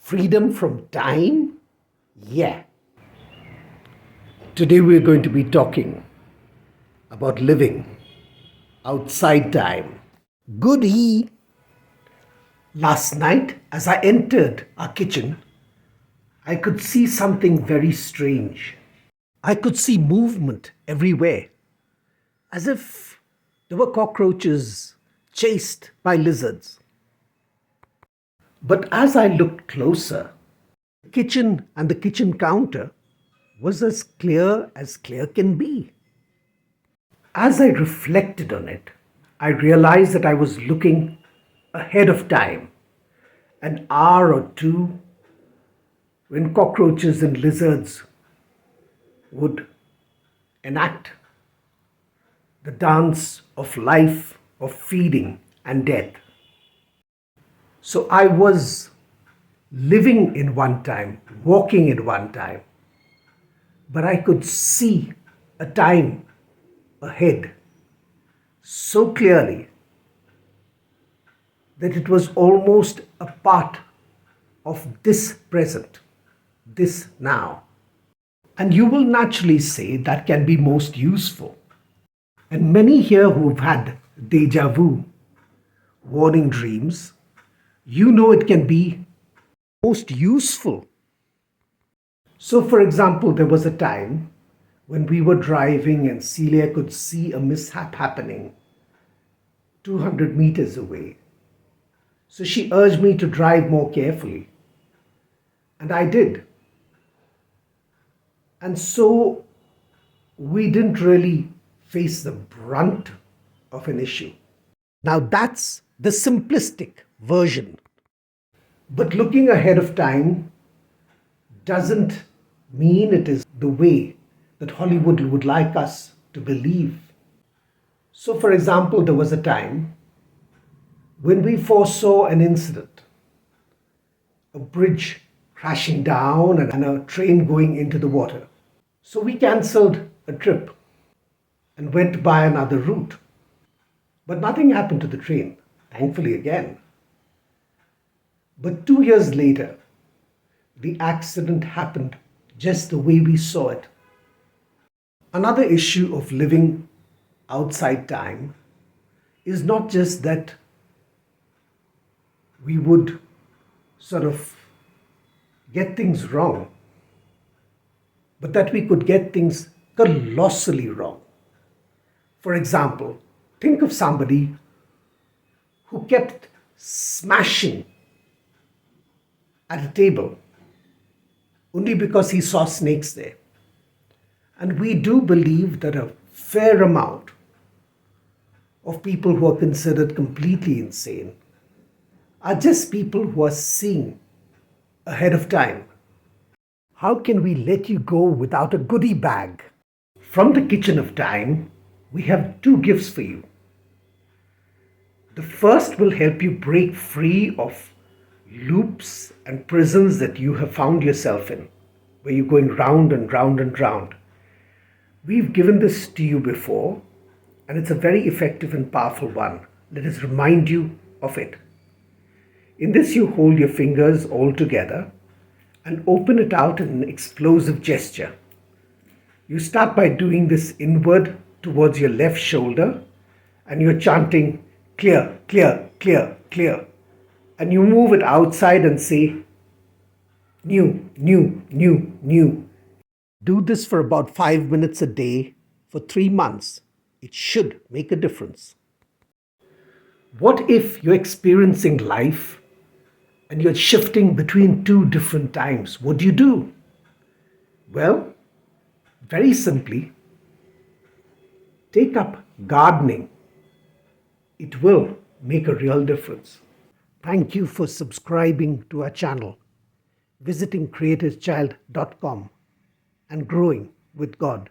Freedom from time? Yeah. Today we're going to be talking about living outside time. Goody! Last night, as I entered our kitchen, I could see something very strange. I could see movement everywhere, as if there were cockroaches chased by lizards. But as I looked closer, the kitchen and the kitchen counter was as clear can be. As I reflected on it, I realized that I was looking ahead of time, an hour or two, when cockroaches and lizards would enact the dance of life, of feeding and death. So I was living in one time, walking in one time, but I could see a time ahead so clearly that it was almost a part of this present, this now. And you will naturally say that can be most useful. And many here who've had deja vu, warning dreams, you know it can be most useful. So, for example, there was a time when we were driving and Celia could see a mishap happening 200 meters away. So she urged me to drive more carefully. And I did. And so we didn't really face the brunt of an issue. Now that's the simplistic version. But looking ahead of time doesn't mean it is the way that Hollywood would like us to believe. So, for example, there was a time when we foresaw an incident, a bridge crashing down and a train going into the water. So we cancelled a trip and went by another route. But nothing happened to the train, thankfully again. But 2 years later, the accident happened just the way we saw it. Another issue of living outside time is not just that we would sort of get things wrong, but that we could get things colossally wrong. For example, think of somebody who kept smashing at a table only because he saw snakes there. And we do believe that a fair amount of people who are considered completely insane are just people who are seeing ahead of time. How can we let you go without a goodie bag? From the kitchen of time, we have two gifts for you. The first will help you break free of loops and prisons that you have found yourself in, where you're going round and round and round. We've given this to you before, and it's a very effective and powerful one. Let us remind you of it. In this, you hold your fingers all together and open it out in an explosive gesture. You start by doing this inward towards your left shoulder, and you're chanting, clear, clear, clear, clear. And you move it outside and say, new, new, new, new. Do this for about 5 minutes a day for 3 months. It should make a difference. What if you're experiencing life and you're shifting between two different times? What do? Well, very simply, take up gardening. It will make a real difference. Thank you for subscribing to our channel, visiting creativechild.com, and growing with God.